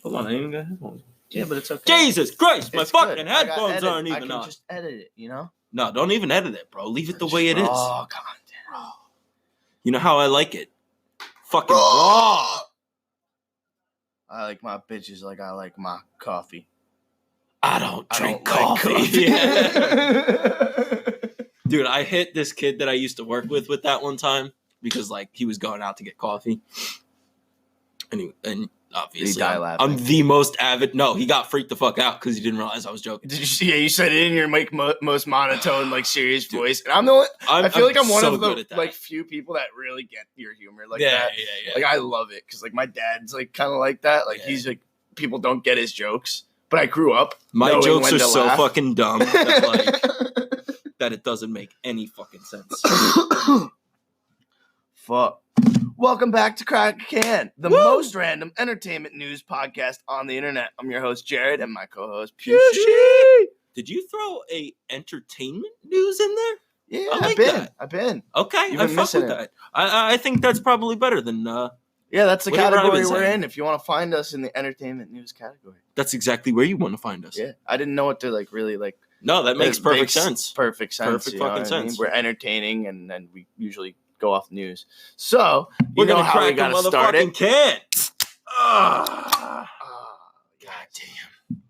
Hold on, I ain't even got headphones. Yeah, but it's okay. Jesus Christ, my It's fucking good. headphones aren't I even can on. just edit it, you know? No, don't even edit it, bro. Leave it the way it is. Raw content. You know how I like it? Fucking raw. I like my bitches like I like my coffee. I don't drink like coffee. coffee. Dude, I hit this kid that I used to work with that one time because like he was going out to get coffee. And obviously I'm the most avid. No, he got freaked the fuck out because he didn't realize I was joking. Did you see? Yeah, you said it in your like most monotone, like serious voice. And I'm the one. I feel like I'm one of the like few people that really get your humor like that. Yeah. Like I love it because like my dad's like kind of like that. Like he's like people don't get his jokes, but I grew up. My jokes are so fucking dumb that like that it doesn't make any fucking sense. Fuck. Welcome back to Crack a Can, the most random entertainment news podcast on the internet. I'm your host, Jared, and my co-host, Pushy. Did you throw a entertainment news in there? Yeah, I've been. Okay, I fuck with that. I think that's probably better than... yeah, that's the category we're in. If you want to find us in the entertainment news category. That's exactly where you want to find us. Yeah, I didn't know what to like really like... No, that makes perfect sense. Perfect sense. Perfect fucking sense. We're entertaining, and then we usually... go off news. So, we're going to crack a motherfucking can. God damn.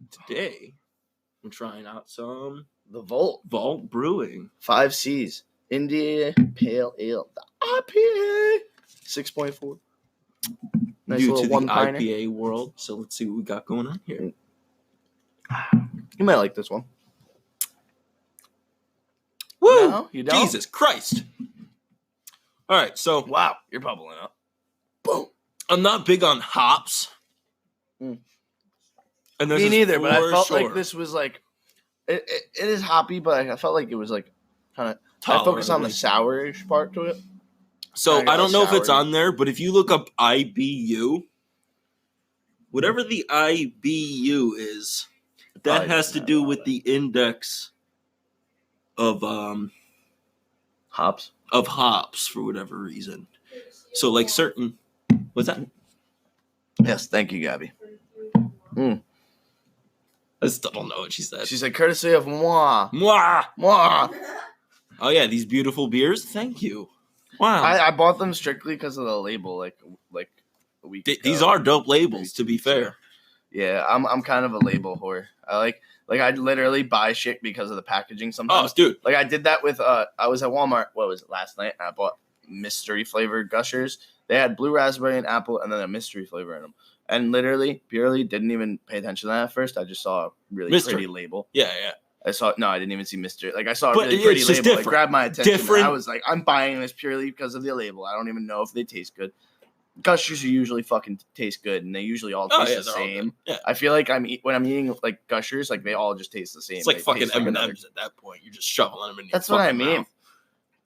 Today, I'm trying out some... The Vault Brewing. 5 C's. India Pale Ale. The IPA. 6.4. Nice Due little to one-piner. the IPA world. So let's see what we got going on here. You might like this one. Woo! No, you don't? Jesus Christ. All right, so... Wow, you're bubbling up. Boom. I'm not big on hops. Mm. And Me neither, but I felt like this was like... It is hoppy, but I felt like it was like kind of... I focus on the sourish part to it. So I don't know if it's on there, but if you look up IBU, whatever the IBU is, that has to do with the index of hops for whatever reason. So like certain, what's that? Yes, thank you, Gabby. I still don't know what she said. She said, courtesy of moi. Mwah! Mwah! Oh yeah, these beautiful beers. Thank you. Wow. I bought them strictly because of the label, like a week ago. These are dope labels, to be fair. Yeah, I'm kind of a label whore. I like I literally buy shit because of the packaging sometimes. Oh, dude. Like I did that with I was at Walmart, what was it, last night, and I bought mystery flavored Gushers. They had blue raspberry and apple and then a mystery flavor in them. And literally, purely didn't even pay attention to that at first. I just saw a really pretty label. Yeah. I didn't even see mystery. Like I saw a really pretty label. It grabbed my attention. I was like, I'm buying this purely because of the label. I don't even know if they taste good. Gushers usually fucking taste good, and they usually all taste the same. Yeah. I feel like when I'm eating like Gushers, like they all just taste the same. It's like fucking M&M's at that point. You're just shoveling them in your That's what I mean. Mouth.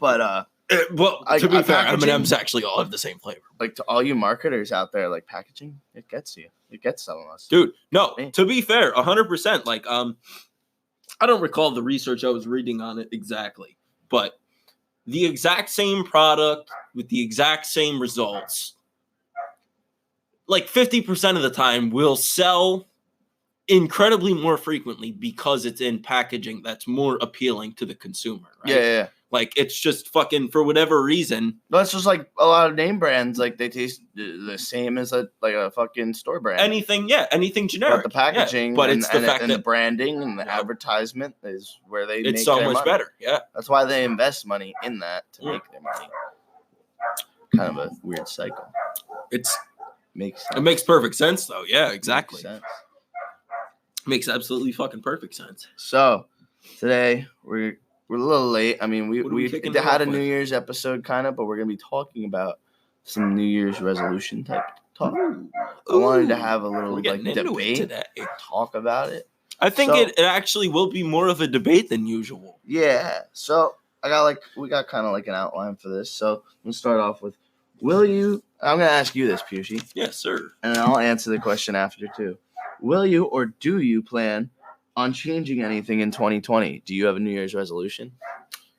But to be fair, M&M's actually all have the same flavor. Like to all you marketers out there, like packaging, it gets you. It gets some of us. Dude, no, to be fair, 100%. Like, I don't recall the research I was reading on it exactly, but the exact same product with the exact same results, like 50% of the time will sell incredibly more frequently because it's in packaging that's more appealing to the consumer, right? Yeah. Like, it's just fucking, for whatever reason. That's just like a lot of name brands. Like, they taste the same as a fucking store brand. Anything generic. But the packaging, but it's the fact and that the branding and the advertisement is where they make it's so their much money. better. Yeah. That's why they invest money in that to make their money. Kind of a weird cycle. It makes perfect sense, though. Yeah, exactly. Makes absolutely fucking perfect sense. So, today, we're a little late. I mean, we had a New Year's episode kind of, but we're going to be talking about some New Year's resolution type talk. I wanted to have a little debate today. Talk about it. I think it actually will be more of a debate than usual. Yeah. So, we got kind of like an outline for this. So, we'll start off with, I'm going to ask you this, Pushy. Yes, sir. And I'll answer the question after too. Will you or do you plan on changing anything in 2020? Do you have a New Year's resolution?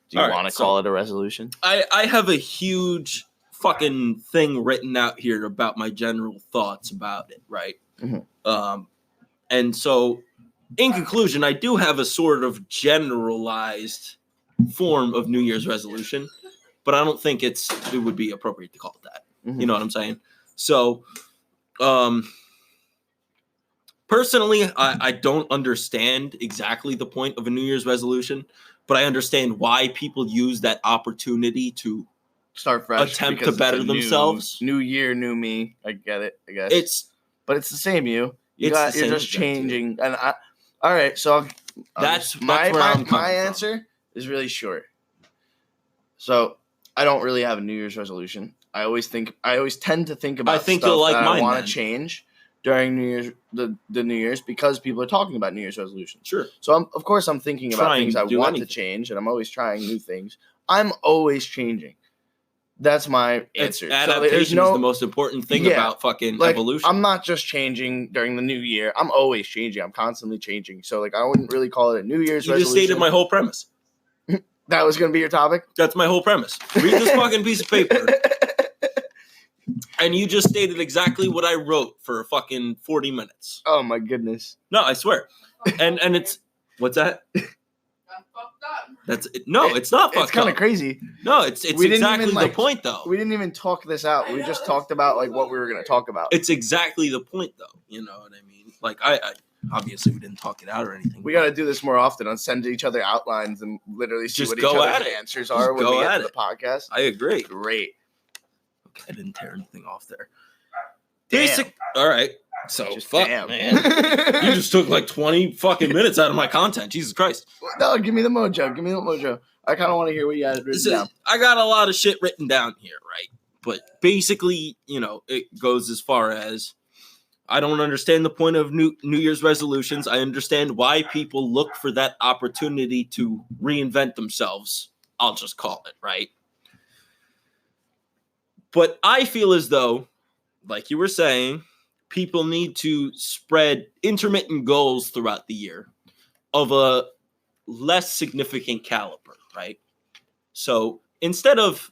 Do you want to call it a resolution? I have a huge fucking thing written out here about my general thoughts about it, right? Mm-hmm. And so, in conclusion, I do have a sort of generalized form of New Year's resolution, but I don't think it would be appropriate to call it that. Mm-hmm. You know what I'm saying? So, personally, I don't understand exactly the point of a New Year's resolution, but I understand why people use that opportunity to start fresh, attempt to better themselves. New year, new me. I get it. I guess but it's the same you. You're just changing. And all right. So that's my answer is really short. So I don't really have a New Year's resolution. I always tend to think about stuff that I want to change during New Year's, the New Year's, because people are talking about New Year's resolutions. Sure. So of course I'm thinking about things I want to change, and I'm always trying new things. I'm always changing. That's my answer. Adaptation is the most important thing about fucking evolution. I'm not just changing during the new year. I'm always changing. I'm constantly changing. So I wouldn't really call it a New Year's resolution. You just stated my whole premise. That was going to be your topic? That's my whole premise. Read this fucking piece of paper. And you just stated exactly what I wrote for fucking 40 minutes. Oh my goodness. No, I swear. And it's what's that? It's not fucked up. It's kind of crazy. No, it's exactly the point though. We didn't even talk this out. We just talked about what we were going to talk about. It's exactly the point though. You know what I mean? Like I obviously we didn't talk it out or anything. We got to do this more often and send each other outlines and literally see what each other's answers are when we get to the podcast. I agree. Great. Okay, I didn't tear anything off there. Damn. All right. So man. You just took like 20 fucking minutes out of my content. Jesus Christ. No, give me the mojo. I kind of want to hear what you had written down. I got a lot of shit written down here, right? But basically, it goes as far as I don't understand the point of New Year's resolutions. I understand why people look for that opportunity to reinvent themselves. I'll just call it, right? But I feel as though, like you were saying, people need to spread intermittent goals throughout the year of a less significant caliber, right? So instead of,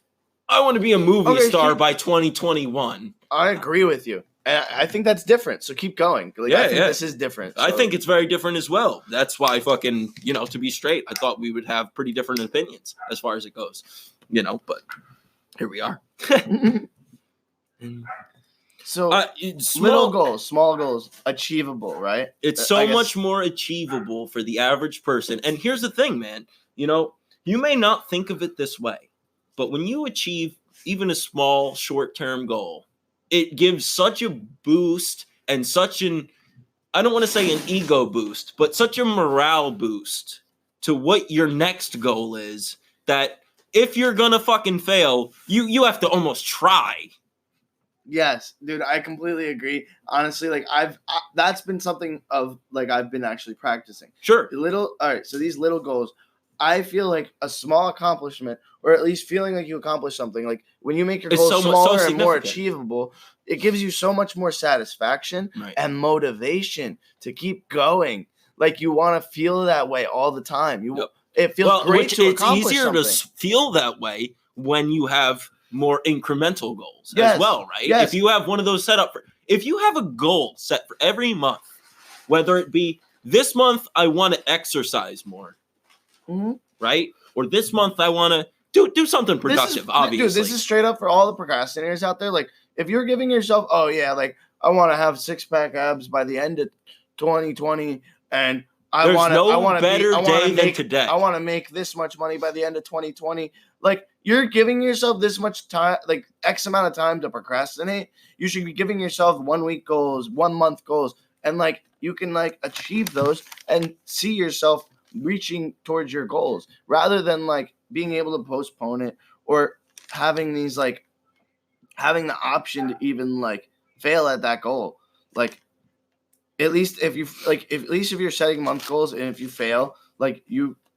I want to be a movie star by 2021. I agree with you. And I think that's different. So keep going. I think this is different. So. I think it's very different as well. That's why fucking, to be straight, I thought we would have pretty different opinions as far as it goes, but here we are. So little goals, small goals, achievable, right? It's so much more achievable for the average person. And here's the thing, man. You may not think of it this way, but when you achieve even a small short-term goal, it gives such a boost and such I don't want to say an ego boost, but such a morale boost to what your next goal is that if you're going to fucking fail, you have to almost try. Yes, dude, I completely agree. Honestly, that's been something of I've been actually practicing. Sure. All right, so these little goals, I feel like a small accomplishment, or at least feeling like you accomplished something. Like when you make your goals smaller and more achievable, it gives you so much more satisfaction and motivation to keep going. Like you want to feel that way all the time. It feels great to accomplish something. It's easier to feel that way when you have more incremental goals as well, right? Yes. If you have one of those set up if you have a goal set for every month, whether it be this month I want to exercise more, right? Or this month I want to do something productive, obviously. Dude, this is straight up for all the procrastinators out there. Like if you're giving yourself, I want to have 6-pack abs by the end of 2020 and I want to make this much money by the end of 2020. Like you're giving yourself this much time, like X amount of time to procrastinate. You should be giving yourself 1 week goals, 1 month goals, and you can achieve those and see yourself reaching towards your goals rather than being able to postpone it or having these having the option to even fail at that goal. At least if you're setting month goals and if you fail,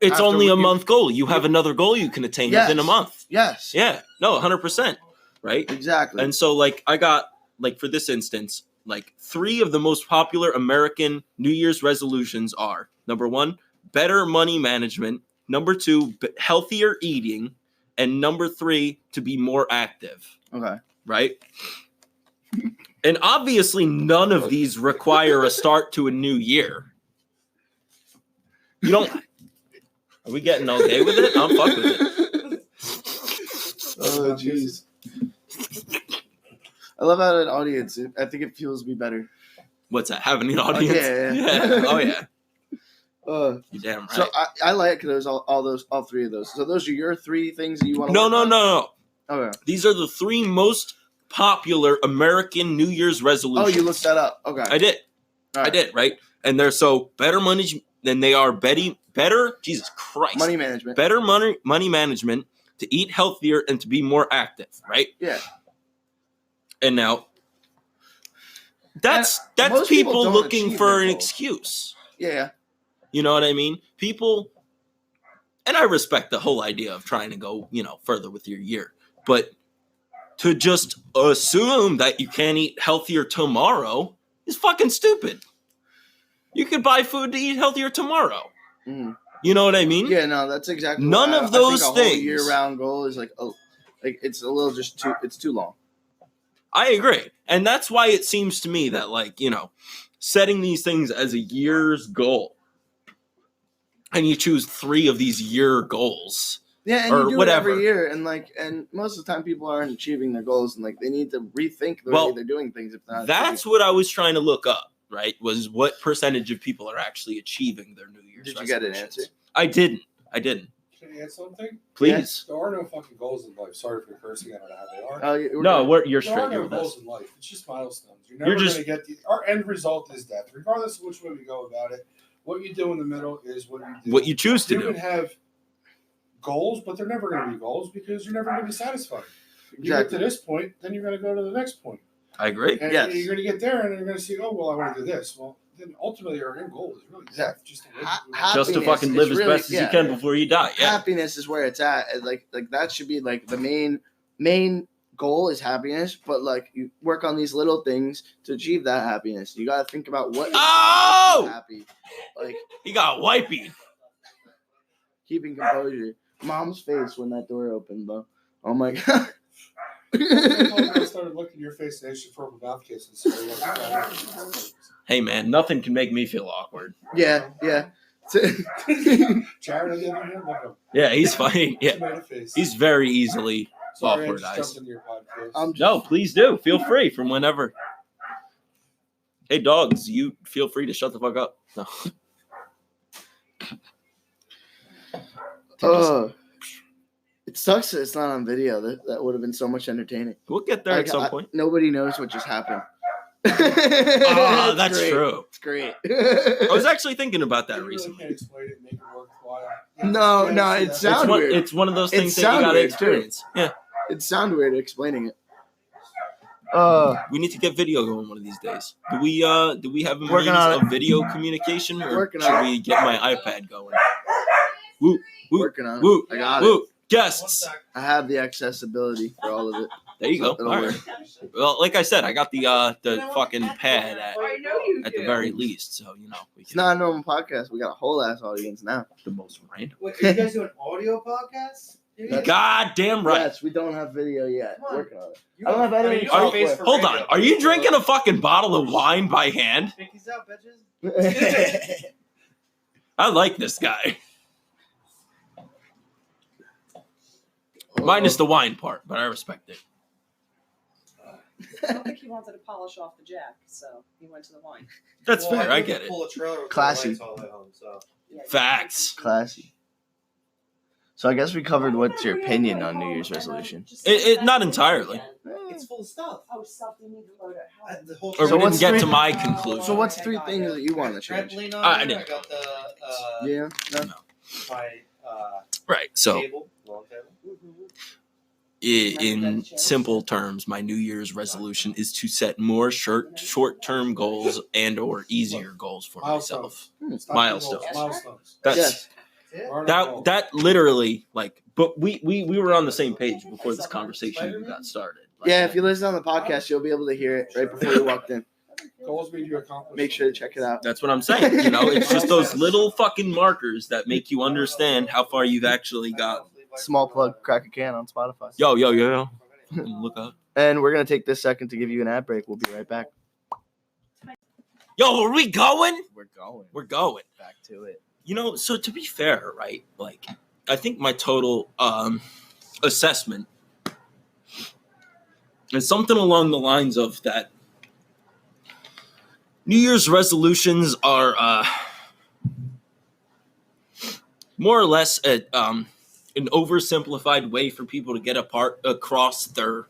it's only a month goal. You have another goal you can attain within a month. Yes. Yeah. No, 100%. Right? Exactly. And so I got for this instance, 3 of the most popular American New Year's resolutions are: number 1, better money management; number 2, healthier eating; and number 3 to be more active. Okay. Right? And obviously none of these require a start to a new year. You don't. Are we getting okay with it? I'm fuck with it. Oh jeez. I love having an audience. I think it feels me better. What's that? Having an audience? Yeah. Oh yeah. You're damn right. So I like those all 3 of those. So those are your 3 things that you want to No. Okay. These are the 3 most popular American New Year's resolutions. Oh, you looked that up. Okay. I did. Right. I did, right? And they're so better money than they are better, Jesus Christ. Money management. Better money management, to eat healthier and to be more active, right? Yeah. And now that's people looking for an excuse. Yeah. You know what I mean? People, and I respect the whole idea of trying to go, further with your year, but to just assume that you can't eat healthier tomorrow is fucking stupid. You could buy food to eat healthier tomorrow. Mm. You know what I mean? Yeah, no, that's exactly. None of those I think things. A year-round goal is like it's a little it's too long. I agree, and that's why it seems to me that setting these things as a year's goal, and you choose 3 of these year goals. Yeah, and or you do whatever. it every year, and most of the time people aren't achieving their goals, and they need to rethink the way they're doing things. If not, that's what I was trying to look up. Right, was what percentage of people are actually achieving their New Year's resolutions. Did you get an answer? I didn't. Can I add something? Please. There are no fucking goals in life. Sorry for cursing. I don't know how they are. You're There are straight no with us. goals in life. It's just milestones. You're never going to get our end result is death. Regardless of which way we go about it, what you do in the middle is what you do. What you choose to You do. can have goals, but they're never going to be goals because you're never going to be satisfied. You Exactly. get to this point, then you're going to go to the next point. I agree. And Yes. you're going to get there, and you're going to see, oh, well, I want to do this. Well, then ultimately our end goal is really Exactly. just to live. Just to Happiness fucking is live as really- best as you can before you die. Yeah. Happiness is where it's at. And, like that should be like the main goal is happiness, but you work on these little things to achieve that happiness. You got to think about what makes you happy. He got wipey. Keeping composure. Mom's face when that door opened, though. Oh my god. I started looking at your face and actually for a mouth kiss and so Hey man, nothing can make me feel awkward. Yeah. Jared, on the other hand, look at him. Yeah, he's fine. Yeah, Tomato face. he's very easily Sorry, awkward I eyes. just jumped into your podcast. No, please do. Feel free from whenever. Hey dogs, you feel free to shut the fuck up. No. It sucks that it's not on video. That would have been so much entertaining. We'll get there at some point. Nobody knows what just happened. That's great. true. It's great. I was actually thinking about that You really recently. can't explain it and make it worthwhile. No, it sounds weird. It's one of those It things that you sound gotta weird, too. experience. Yeah. It sounds weird explaining it. We need to get video going one of these days. Do we have a means Working on of it. video communication, or Working should on we get my iPad going? Woo, woo, Working on it. woo, I got woo. it. Guests. I have the accessibility for all of it. There you go. It'll All work. right. Well, like I said, I got the fucking pad at the very least, so we It's can. not a normal podcast. We got a whole ass audience now. The most random. Wait, are you guys doing audio podcasts? God damn right. Yes, we don't have video yet. Come on. Working on it. You I don't have editing you got a software. face for Hold radio. on. Are you drinking a fucking bottle of wine by hand? Pinkies out, bitches. I like this guy. Minus the wine part, but I respect it. I don't think he wanted to polish off the jack, so he went to the wine. That's Well, fair. I didn't get it. Pull a trailer with Classy. the lights all the way home, so. Yeah, Facts. Classy. So I guess we covered what's your opinion on New Year's resolution. Not entirely. It's full of stuff. Oh, stuff you need to load at home. The whole Or So we what's didn't get three- to my conclusion. So what's 3 things that you want to change? trampoline I on there. I didn't. got the Yeah. No. my Right. So, table, long table. in simple terms, my New Year's resolution is to set more short-term goals and/or easier goals for myself. Stop Milestones. doing milestones. That's Yes. Yeah. We're on a roll. that literally but we were on the same page before this conversation even got started. Yeah, if you listen on the podcast, you'll be able to hear it right before you walked in. Goals mean you accomplish. Make sure to check it out. That's what I'm saying. It's just those little fucking markers that make you understand how far you've actually got Small plug, Crack a Can on Spotify. Yo. Look up. And we're going to take this second to give you an ad break. We'll be right back. Yo, are we going? We're going. Back to it. So to be fair, right? Like, I think my total assessment is something along the lines of that New Year's resolutions are more or less an oversimplified way for people to get across their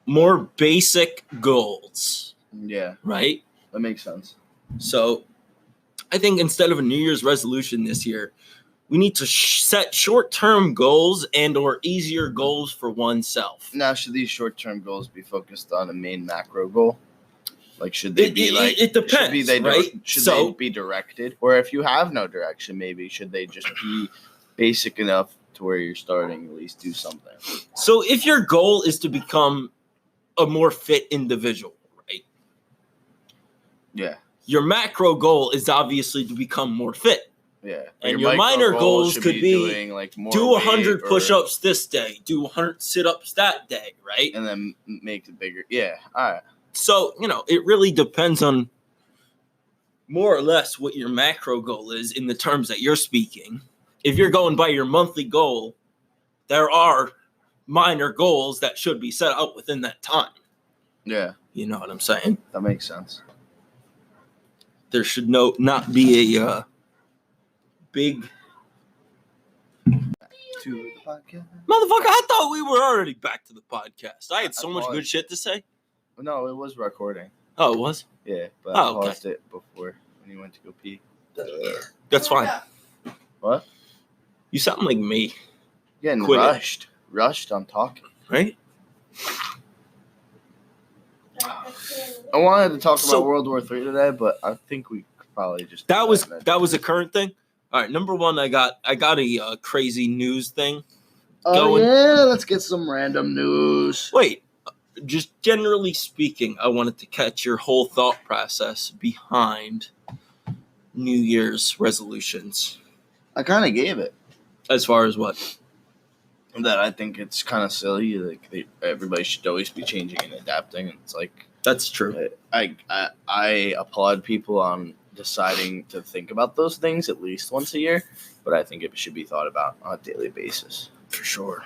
more basic goals. Yeah. Right? That makes sense. So I think instead of a New Year's resolution this year, we need to set short-term goals and or easier goals for oneself. Now, should these short-term goals be focused on a main macro goal? Like, should they be it depends, should they be directed? Or if you have no direction, maybe should they just be basic enough to where you're starting at least do something? So if your goal is to become a more fit individual, right? Yeah. Your macro goal is obviously to become more fit. Yeah. And your minor goals could be doing like more do 100 push-ups this day, do 100 sit-ups that day, right? And then make it bigger. Yeah. All right. So, it really depends on more or less what your macro goal is in the terms that you're speaking. If you're going by your monthly goal, there are minor goals that should be set out within that time. Yeah. You know what I'm saying? That makes sense. There should not be a big... To the podcast. Motherfucker, I thought we were already back to the podcast. I had so much good shit to say. No, it was recording. Oh, it was? Yeah, but I paused it before when you went to go pee. That's fine. What? You sound like me. Getting Quit rushed. Rushed on talking. Right? I wanted to talk about World War III today, but I think we could probably just that was a current thing. All right, number one, I got a crazy news thing. Going. Yeah, let's get some random news. Wait, just generally speaking, I wanted to catch your whole thought process behind New Year's resolutions. I kind of gave it. As far as what? That I think it's kind of silly. Like everybody should always be changing and adapting. And it's like that's true. I applaud people on deciding to think about those things at least once a year, but I think it should be thought about on a daily basis. For sure.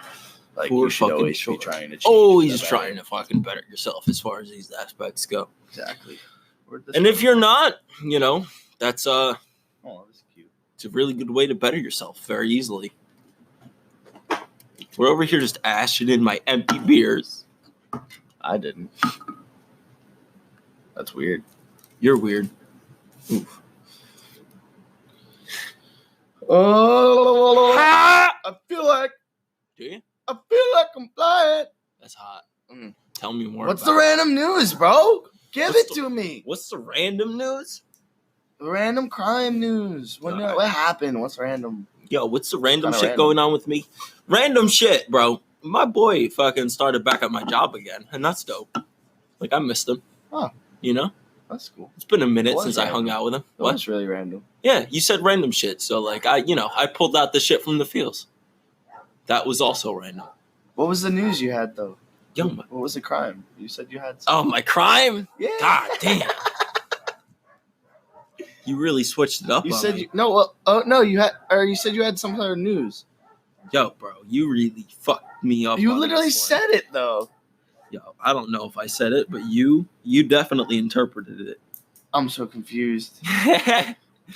Like you should always be trying to change. Always trying to fucking better yourself as far as these aspects go. Exactly. And if you're not, that's oh, that's cute. It's a really good way to better yourself very easily. We're over here just ashing in my empty beers. I didn't. That's weird. You're weird. Oof. Oh, I feel like. Do you? I feel like I'm flying. That's hot. Tell me more. What's the random news, bro? Give it to me. What's the random news? Random crime news. What happened? What's random? Yo, what's the random shit going on with me? Random shit, bro. My boy fucking started back at my job again, and that's dope. Like, I missed him. Oh. That's cool. It's been a minute since I hung out with him. What? That's really random. Yeah, you said random shit. So, like, I pulled out the shit from the fields. That was also random. What was the news you had, though? Yo, what was the crime? You said you had something. Oh, my crime? Yeah. God damn. You really switched it up. You said me. you said you had some kind of news. Yo, bro, you really fucked me up. You literally said it though. Yo, I don't know if I said it, but you definitely interpreted it. I'm so confused.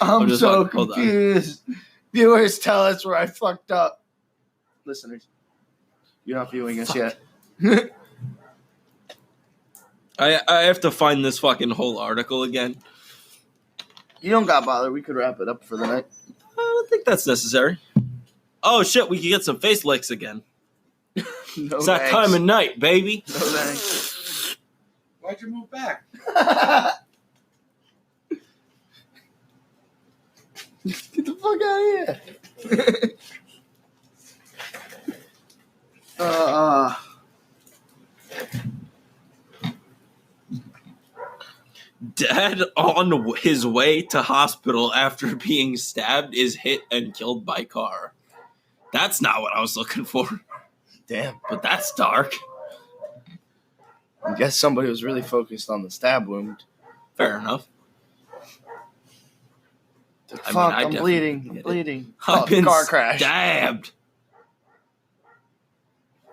I'm so confused. Viewers, tell us where I fucked up. Listeners, you're not viewing us yet. I have to find this fucking whole article again. You don't got bother. We could wrap it up for the night. I don't think that's necessary. Oh shit, we can get some face licks again. No it's that time of night, baby. No thanks. Why'd you move back? Get the fuck out of here. Dad on his way to hospital after being stabbed is hit and killed by car. That's not what I was looking for. Damn. But that's dark. I guess somebody was really focused on the stab wound. Fair enough. I'm bleeding. I'm bleeding. I've been car crash. Stabbed.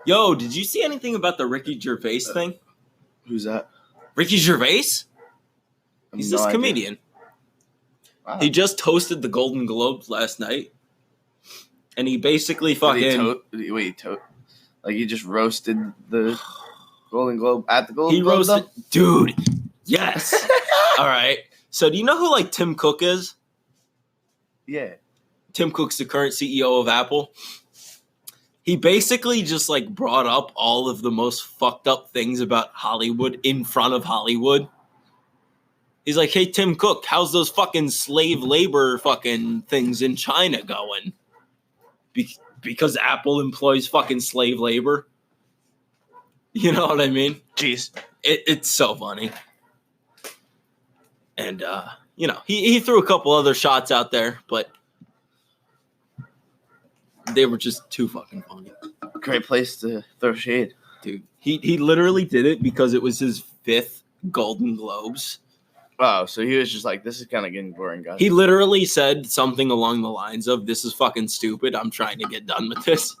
Yo, did you see anything about the Ricky Gervais thing? Who's that? Ricky Gervais? He's this comedian. Wow. He just toasted the Golden Globes last night. And he basically fucking... Like he just roasted the Golden Globe at the Golden Globe? He roasted... Dude, yes. All right. So do you know who like Tim Cook is? Yeah. Tim Cook's the current CEO of Apple. He basically just like brought up all of the most fucked up things about Hollywood in front of Hollywood. He's like, hey, Tim Cook, how's those fucking slave labor fucking things in China going? Because Apple employs fucking slave labor. You know what I mean? Jeez. It's so funny. And, you know, he threw a couple other shots out there, but they were just too fucking funny. Great place to throw shade. Dude, he literally did it because it was his 5th Golden Globes. Oh, so he was just like, this is kind of getting boring, guys. He literally said something along the lines of, this is fucking stupid. I'm trying to get done with this.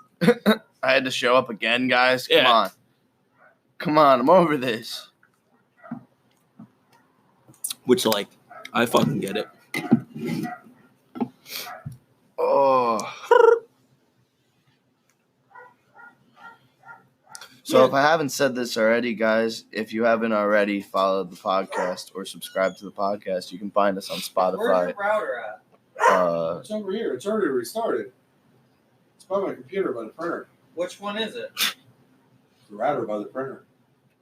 I had to show up again, guys. Come on. Come on, I'm over this. Which, like, I fucking get it. Oh. So if I haven't said this already, guys, if you haven't already followed the podcast or subscribed to the podcast, you can find us on Spotify. Where's your router at? It's over here. It's already restarted. It's by my computer, by the printer. Which one is it? The router by the printer.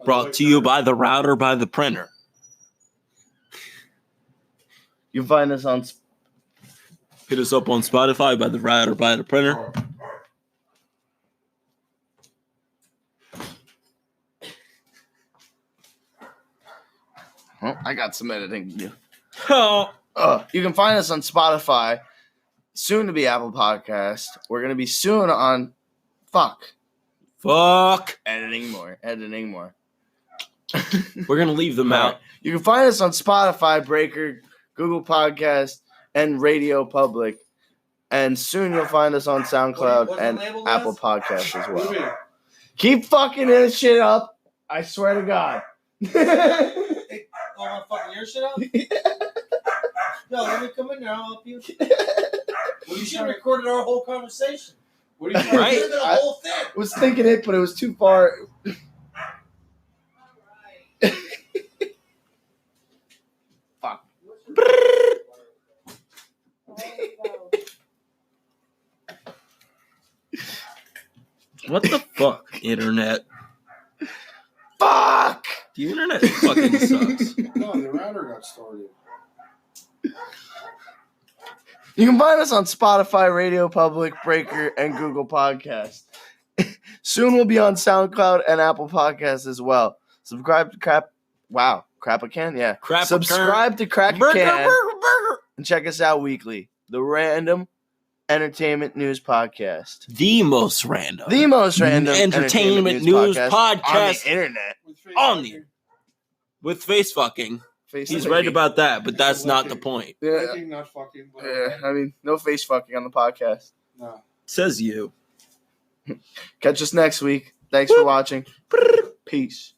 Brought to you by the router by the printer. You can find us on... Hit us up on Spotify by the router by the printer. Well, I got some editing to do. Oh. You can find us on Spotify, soon to be Apple Podcast. We're going to be soon on... Fuck. Editing more. We're going to leave them out. You can find us on Spotify, Breaker, Google Podcast, and Radio Public. And soon you'll find us on SoundCloud and Apple Podcasts as well. Keep fucking this shit up. I swear to God. Oh, I'm fucking your shit up? No, let me come in there. I'll help you. You should have recorded our whole conversation. What are you right? The whole thing. I was thinking it, but it was too far. Fuck. What the fuck, internet? Fuck! The internet fucking sucks. No, the router got started. You can find us on Spotify, Radio Public, Breaker, and Google Podcasts. Soon we'll be on SoundCloud and Apple Podcasts as well. Subscribe to Crap-A-Can? Yeah. Subscribe to Crack-A-Can and check us out weekly. The Random Entertainment News Podcast. The most random entertainment news podcast on the internet. With face fucking. He's right about that, but that's not the point. Yeah. Fucking, not fucking. Yeah, I mean, no face fucking on the podcast. No. Says you. Catch us next week. Thanks for watching. Peace.